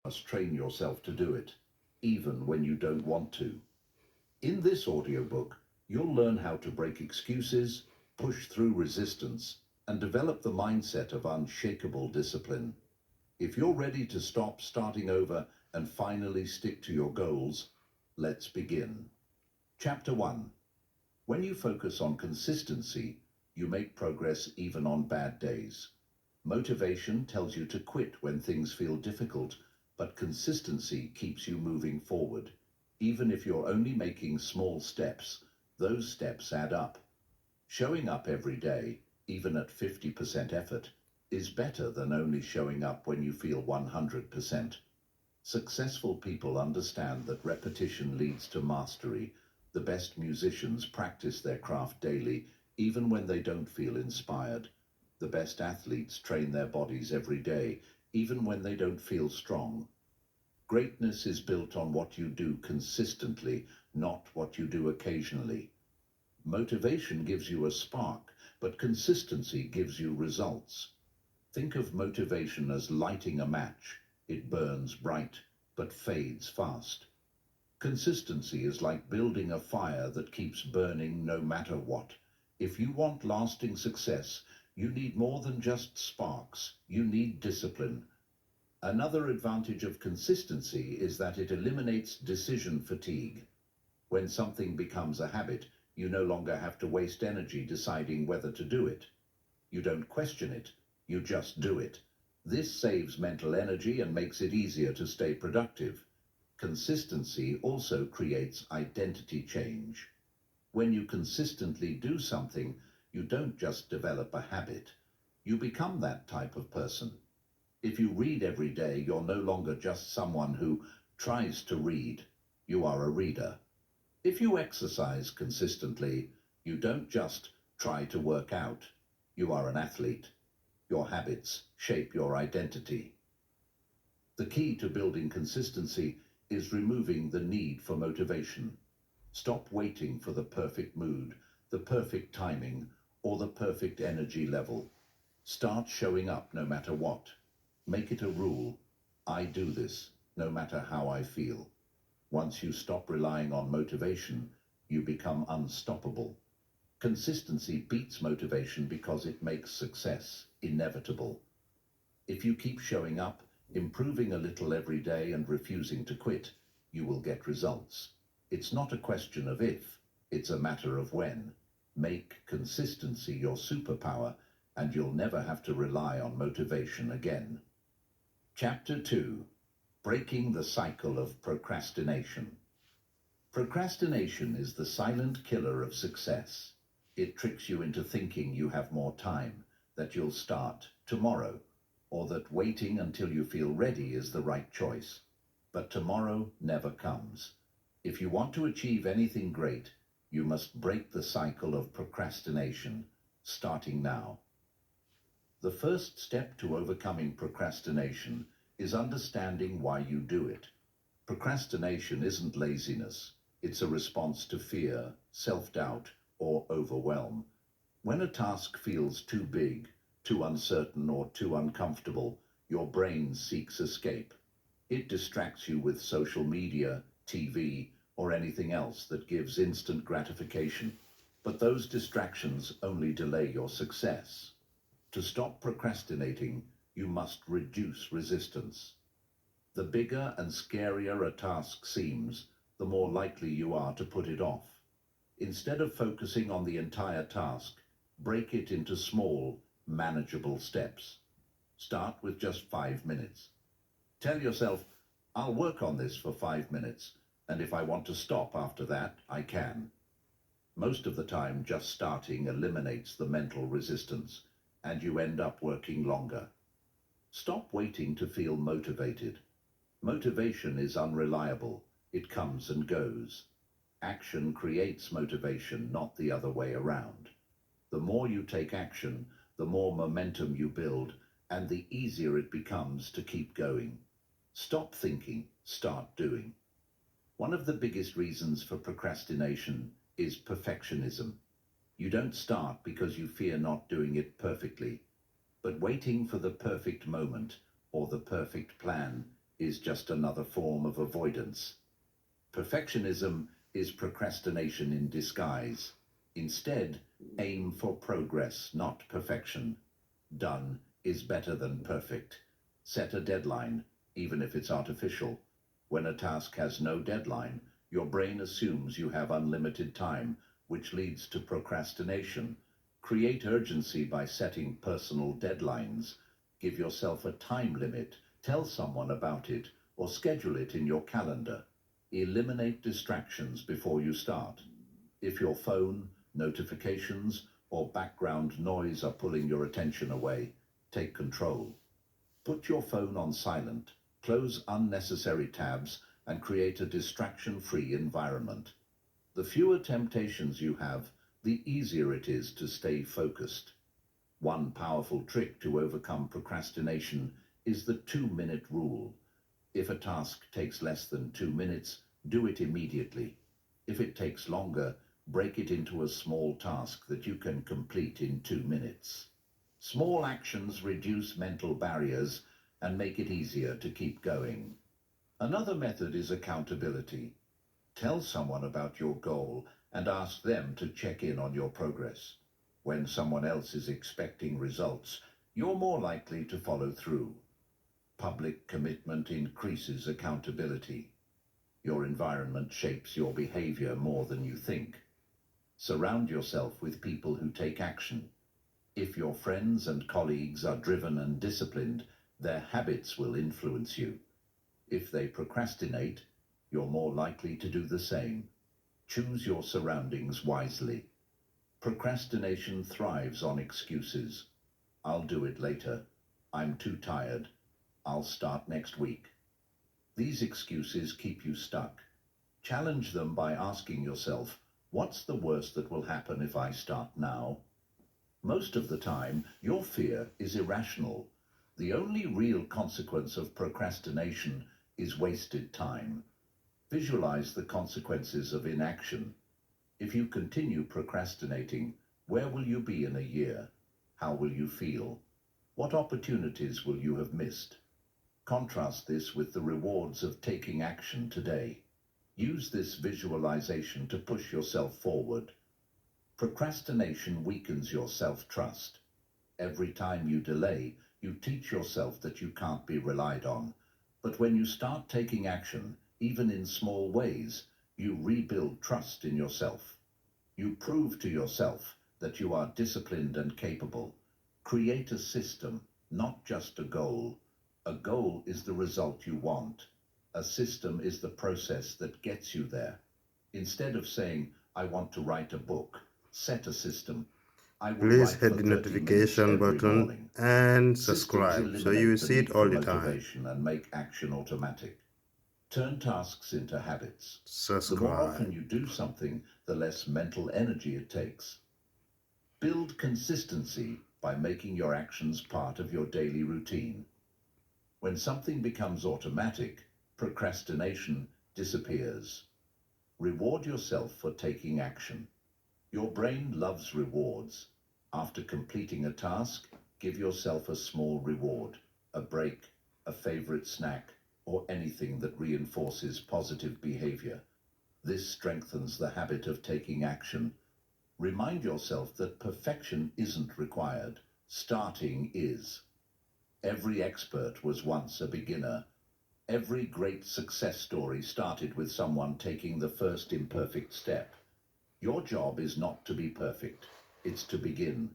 must train yourself to do it, even when you don't want to. In this audiobook, you'll learn how to break excuses, push through resistance, and develop the mindset of unshakable discipline. If you're ready to stop starting over and finally stick to your goals, let's begin. Chapter 1. When you focus on consistency, you make progress even on bad days. Motivation tells you to quit when things feel difficult, but consistency keeps you moving forward. Even if you're only making small steps, those steps add up. Showing up every day, even at 50% effort, is better than only showing up when you feel 100%. Successful people understand that repetition leads to mastery. The best musicians practice their craft daily, even when they don't feel inspired. The best athletes train their bodies every day, even when they don't feel strong. Greatness is built on what you do consistently, not what you do occasionally. Motivation gives you a spark, but consistency gives you results. Think of motivation as lighting a match. It burns bright, but fades fast. Consistency is like building a fire that keeps burning no matter what. If you want lasting success, you need more than just sparks. You need discipline. Another advantage of consistency is that it eliminates decision fatigue. When something becomes a habit, you no longer have to waste energy deciding whether to do it. You don't question it, you just do it. This saves mental energy and makes it easier to stay productive. Consistency also creates identity change. When you consistently do something, you don't just develop a habit. You become that type of person. If you read every day, you're no longer just someone who tries to read. You are a reader. If you exercise consistently, you don't just try to work out. You are an athlete. Your habits shape your identity. The key to building consistency is removing the need for motivation. Stop waiting for the perfect mood, the perfect timing, or the perfect energy level. Start showing up no matter what. Make it a rule. I do this, no matter how I feel. Once you stop relying on motivation, you become unstoppable. Consistency beats motivation because it makes success inevitable. If you keep showing up, improving a little every day and refusing to quit, you will get results. It's not a question of if, it's a matter of when. Make consistency your superpower, and you'll never have to rely on motivation again. Chapter 2. Breaking the Cycle of Procrastination. Procrastination is the silent killer of success. It tricks you into thinking you have more time, that you'll start tomorrow, or that waiting until you feel ready is the right choice. But tomorrow never comes. If you want to achieve anything great, you must break the cycle of procrastination, starting now. The first step to overcoming procrastination is understanding why you do it. Procrastination isn't laziness. It's a response to fear, self-doubt, or overwhelm. When a task feels too big, too uncertain, or too uncomfortable, your brain seeks escape. It distracts you with social media, TV, or anything else that gives instant gratification. But those distractions only delay your success. To stop procrastinating, you must reduce resistance. The bigger and scarier a task seems, the more likely you are to put it off. Instead of focusing on the entire task, break it into small, manageable steps. Start with just 5 minutes. Tell yourself, I'll work on this for 5 minutes, and if I want to stop after that, I can. Most of the time, just starting eliminates the mental resistance, and you end up working longer. Stop waiting to feel motivated. Motivation is unreliable. It comes and goes. Action creates motivation, not the other way around. The more you take action, the more momentum you build, and the easier it becomes to keep going. Stop thinking, start doing. One of the biggest reasons for procrastination is perfectionism. You don't start because you fear not doing it perfectly, but waiting for the perfect moment or the perfect plan is just another form of avoidance. Perfectionism is procrastination in disguise. Instead, aim for progress, not perfection. Done is better than perfect. Set a deadline, even if it's artificial. When a task has no deadline, your brain assumes you have unlimited time, which leads to procrastination. Create urgency by setting personal deadlines. Give yourself a time limit, tell someone about it, or schedule it in your calendar. Eliminate distractions before you start. If your phone, notifications, or background noise are pulling your attention away, take control. Put your phone on silent, close unnecessary tabs, and create a distraction-free environment. The fewer temptations you have, the easier it is to stay focused. One powerful trick to overcome procrastination is the 2-minute rule. If a task takes less than 2 minutes, do it immediately. If it takes longer, break it into a small task that you can complete in 2 minutes. Small actions reduce mental barriers and make it easier to keep going. Another method is accountability. Tell someone about your goal and ask them to check in on your progress. When someone else is expecting results, you're more likely to follow through. Public commitment increases accountability. Your environment shapes your behavior more than you think. Surround yourself with people who take action. If your friends and colleagues are driven and disciplined, their habits will influence you. If they procrastinate, you're more likely to do the same. Choose your surroundings wisely. Procrastination thrives on excuses. I'll do it later. I'm too tired. I'll start next week. These excuses keep you stuck. Challenge them by asking yourself, what's the worst that will happen if I start now? Most of the time, your fear is irrational. The only real consequence of procrastination is wasted time. Visualize the consequences of inaction. If you continue procrastinating, where will you be in a year? How will you feel? What opportunities will you have missed? Contrast this with the rewards of taking action today. Use this visualization to push yourself forward. Procrastination weakens your self-trust. Every time you delay, you teach yourself that you can't be relied on. But when you start taking action, even in small ways, you rebuild trust in yourself. You prove to yourself that you are disciplined and capable. Create a system, not just a goal. A goal is the result you want. A system is the process that gets you there. Instead of saying, I want to write a book, set a system. I will Please write hit for the 30 minutes notification every button morning. and Systems subscribe so you eliminate the see it need all for the time. motivation and make action automatic. Turn tasks into habits. The more often Subscribe. you do something, the less mental energy it takes. Build consistency by making your actions part of your daily routine. When something becomes automatic, procrastination disappears. Reward yourself for taking action. Your brain loves rewards. After completing a task, give yourself a small reward, a break, a favorite snack, or anything that reinforces positive behavior. This strengthens the habit of taking action. Remind yourself that perfection isn't required. Starting is. Every expert was once a beginner. Every great success story started with someone taking the first imperfect step. Your job is not to be perfect. It's to begin.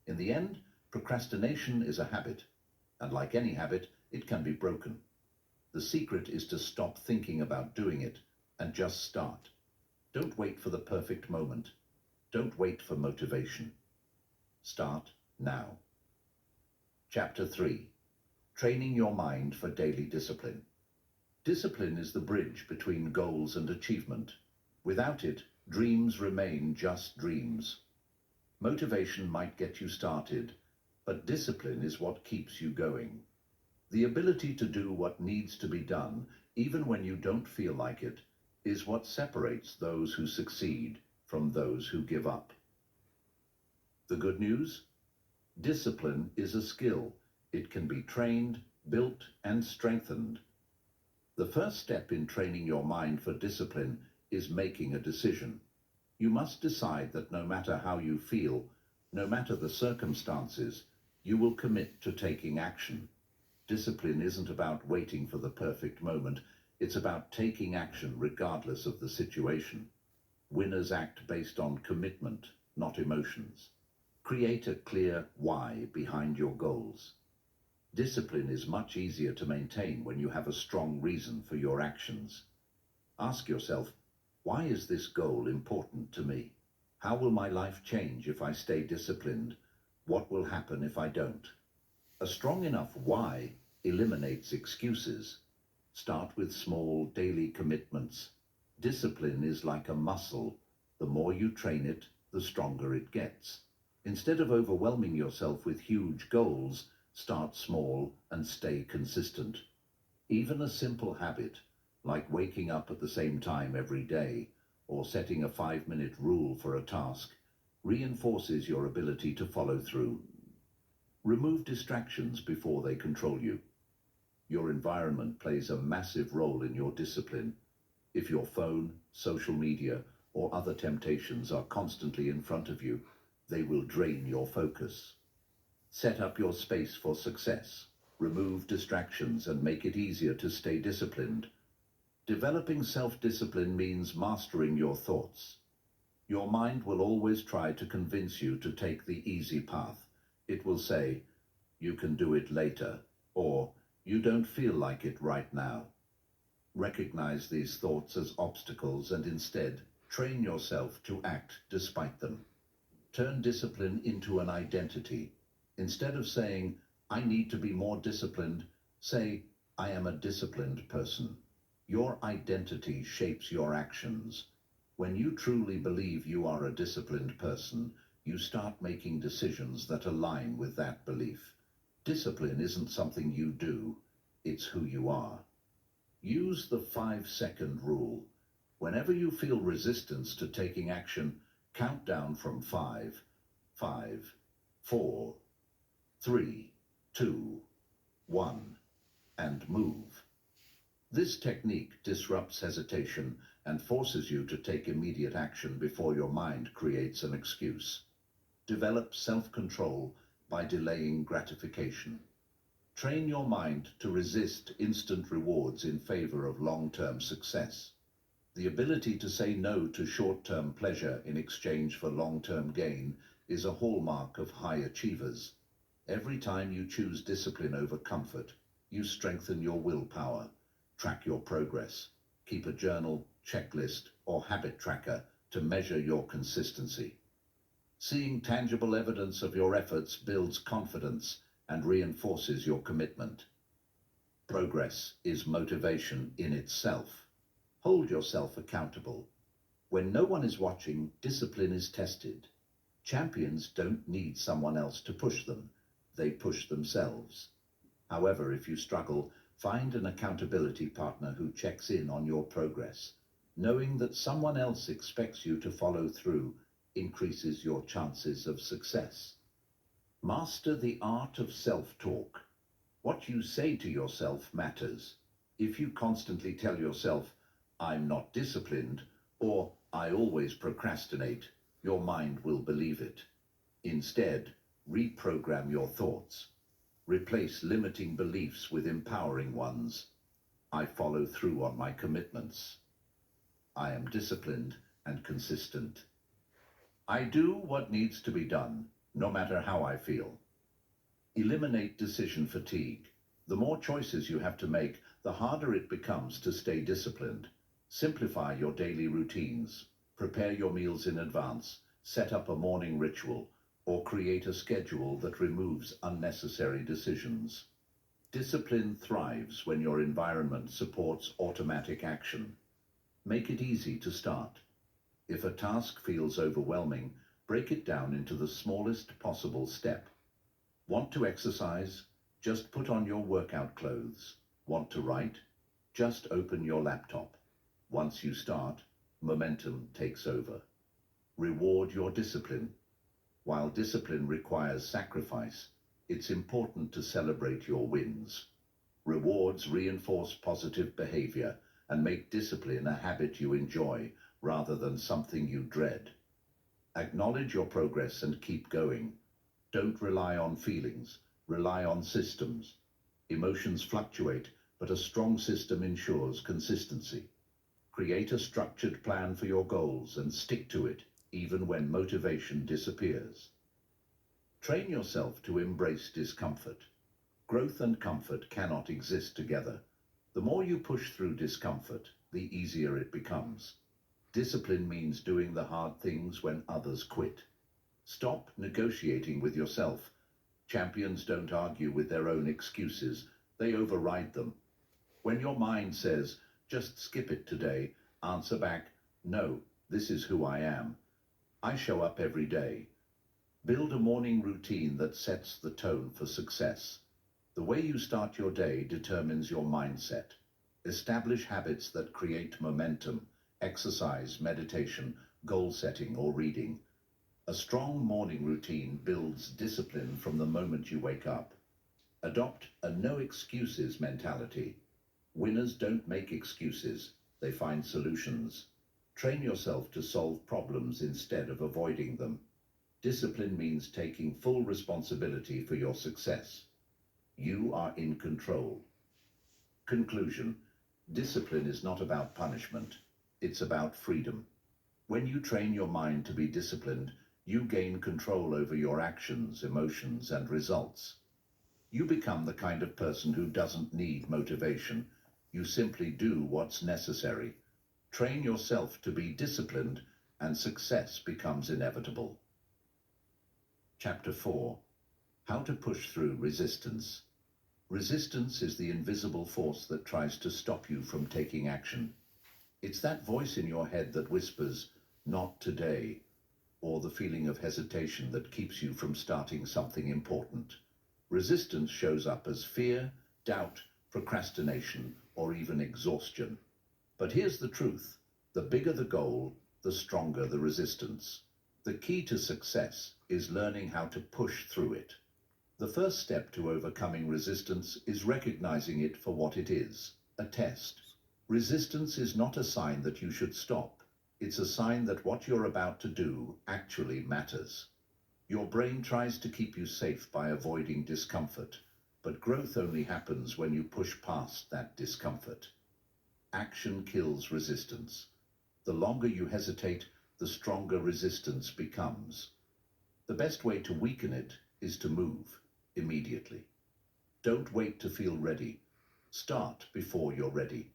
In the end, procrastination is a habit. And like any habit, it can be broken. The secret is to stop thinking about doing it and just start. Don't wait for the perfect moment. Don't wait for motivation. Start now. Chapter 3. Training your mind for daily discipline. Discipline is the bridge between goals and achievement. Without it, dreams remain just dreams. Motivation might get you started, but discipline is what keeps you going. The ability to do what needs to be done, even when you don't feel like it, is what separates those who succeed from those who give up. The good news? Discipline is a skill. It can be trained, built, and strengthened. The first step in training your mind for discipline is making a decision. You must decide that no matter how you feel, no matter the circumstances, you will commit to taking action. Discipline isn't about waiting for the perfect moment, it's about taking action regardless of the situation. Winners act based on commitment, not emotions. Create a clear why behind your goals. Discipline is much easier to maintain when you have a strong reason for your actions. Ask yourself, why is this goal important to me? How will my life change if I stay disciplined? What will happen if I don't? A strong enough why eliminates excuses. Start with small daily commitments. Discipline is like a muscle. The more you train it, the stronger it gets. Instead of overwhelming yourself with huge goals, start small and stay consistent. Even a simple habit, like waking up at the same time every day, or setting a 5-minute rule for a task, reinforces your ability to follow through. Remove distractions before they control you. Your environment plays a massive role in your discipline. If your phone, social media, or other temptations are constantly in front of you, they will drain your focus. Set up your space for success. Remove distractions and make it easier to stay disciplined. Developing self-discipline means mastering your thoughts. Your mind will always try to convince you to take the easy path. It will say, "You can do it later," or "You don't feel like it right now." Recognize these thoughts as obstacles and instead train yourself to act despite them. Turn discipline into an identity. Instead of saying, "I need to be more disciplined," say, "I am a disciplined person." Your identity shapes your actions. When you truly believe you are a disciplined person, you start making decisions that align with that belief. Discipline isn't something you do, it's who you are. Use the 5-second rule. Whenever you feel resistance to taking action, count down from 5, 5, 4, 3, 2, 1, and move. This technique disrupts hesitation and forces you to take immediate action before your mind creates an excuse. Develop self-control by delaying gratification. Train your mind to resist instant rewards in favor of long-term success. The ability to say no to short-term pleasure in exchange for long-term gain is a hallmark of high achievers. Every time you choose discipline over comfort, you strengthen your willpower. Track your progress. Keep a journal, checklist, or habit tracker to measure your consistency. Seeing tangible evidence of your efforts builds confidence and reinforces your commitment. Progress is motivation in itself. Hold yourself accountable. When no one is watching, discipline is tested. Champions don't need someone else to push them. They push themselves. However, if you struggle, find an accountability partner who checks in on your progress. Knowing that someone else expects you to follow through increases your chances of success. Master the art of self-talk. What you say to yourself matters. If you constantly tell yourself, "I'm not disciplined," or "I always procrastinate," your mind will believe it. Instead, reprogram your thoughts. Replace limiting beliefs with empowering ones. I follow through on my commitments. I am disciplined and consistent. I do what needs to be done, no matter how I feel. Eliminate decision fatigue. The more choices you have to make, the harder it becomes to stay disciplined. Simplify your daily routines. Prepare your meals in advance. Set up a morning ritual, or create a schedule that removes unnecessary decisions. Discipline thrives when your environment supports automatic action. Make it easy to start. If a task feels overwhelming, break it down into the smallest possible step. Want to exercise? Just put on your workout clothes. Want to write? Just open your laptop. Once you start, momentum takes over. Reward your discipline. While discipline requires sacrifice, it's important to celebrate your wins. Rewards reinforce positive behavior and make discipline a habit you enjoy rather than something you dread. Acknowledge your progress and keep going. Don't rely on feelings, rely on systems. Emotions fluctuate, but a strong system ensures consistency. Create a structured plan for your goals and stick to it, even when motivation disappears. Train yourself to embrace discomfort. Growth and comfort cannot exist together. The more you push through discomfort, the easier it becomes. Discipline means doing the hard things when others quit. Stop negotiating with yourself. Champions don't argue with their own excuses, they override them. When your mind says, just skip it today, answer back, no, this is who I am. I show up every day. Build a morning routine that sets the tone for success. The way you start your day determines your mindset. Establish habits that create momentum, exercise, meditation, goal setting, or reading. A strong morning routine builds discipline from the moment you wake up. Adopt a no excuses mentality. Winners don't make excuses, they find solutions. Train yourself to solve problems instead of avoiding them. Discipline means taking full responsibility for your success. You are in control. Conclusion: discipline is not about punishment, it's about freedom. When you train your mind to be disciplined, you gain control over your actions, emotions, and results. You become the kind of person who doesn't need motivation. You simply do what's necessary. Train yourself to be disciplined, and success becomes inevitable. Chapter 4: How to push through resistance. Resistance is the invisible force that tries to stop you from taking action. It's that voice in your head that whispers, "Not today," or the feeling of hesitation that keeps you from starting something important. Resistance shows up as fear, doubt, procrastination, or even exhaustion. But here's the truth: the bigger the goal, the stronger the resistance. The key to success is learning how to push through it. The first step to overcoming resistance is recognizing it for what it is: a test. Resistance is not a sign that you should stop. It's a sign that what you're about to do actually matters. Your brain tries to keep you safe by avoiding discomfort, but growth only happens when you push past that discomfort. Action kills resistance. The longer you hesitate, the stronger resistance becomes. The best way to weaken it is to move immediately. Don't wait to feel ready. Start before you're ready.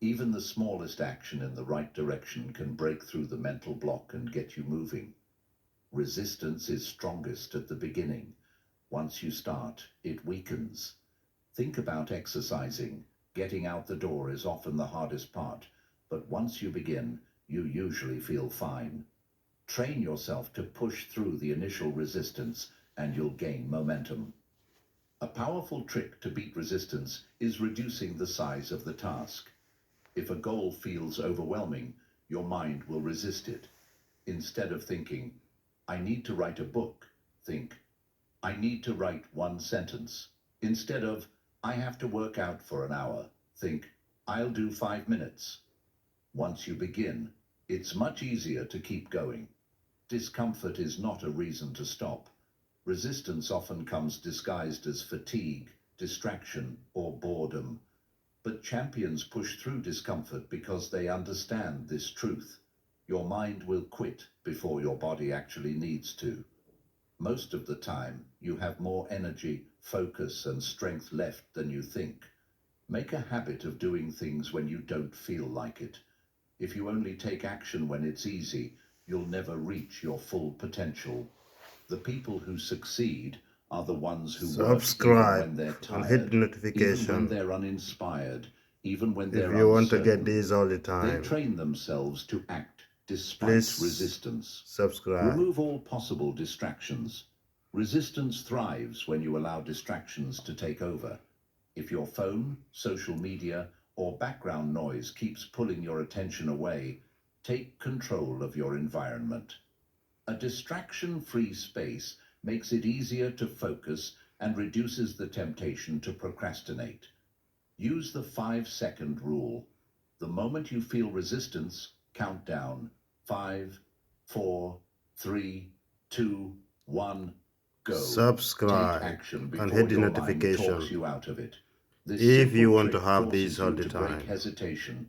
Even the smallest action in the right direction can break through the mental block and get you moving. Resistance is strongest at the beginning. Once you start, it weakens. Think about exercising. Getting out the door is often the hardest part, but once you begin, you usually feel fine. Train yourself to push through the initial resistance, and you'll gain momentum. A powerful trick to beat resistance is reducing the size of the task. If a goal feels overwhelming, your mind will resist it. Instead of thinking, "I need to write a book," think, "I need to write one sentence." Instead of, "I have to work out for an hour," think, "I'll do 5 minutes." Once you begin, it's much easier to keep going. Discomfort is not a reason to stop. Resistance often comes disguised as fatigue, distraction, or boredom. But champions push through discomfort because they understand this truth: your mind will quit before your body actually needs to. Most of the time, you have more energy, focus, and strength left than you think. Make a habit of doing things when you don't feel like it. If you only take action when it's easy, you'll never reach your full potential. The people who succeed are the ones who work even when Subscribe they're and hit tired, the even when notification they're uninspired, even when if they're you want to get uncertain. these all the They time. train themselves to act despite Please resistance. subscribe. Remove all possible distractions. Resistance thrives when you allow distractions to take over. If your phone, social media, or background noise keeps pulling your attention away, take control of your environment. A distraction-free space makes it easier to focus and reduces the temptation to procrastinate. Use the 5-second rule. The moment you feel resistance, count down. 5, 4, 3, 2, 1, go. Subscribe Take action and before hit the your mind notification talks you out of it. This if you simple want to trick have forces these all you the to break time. hesitation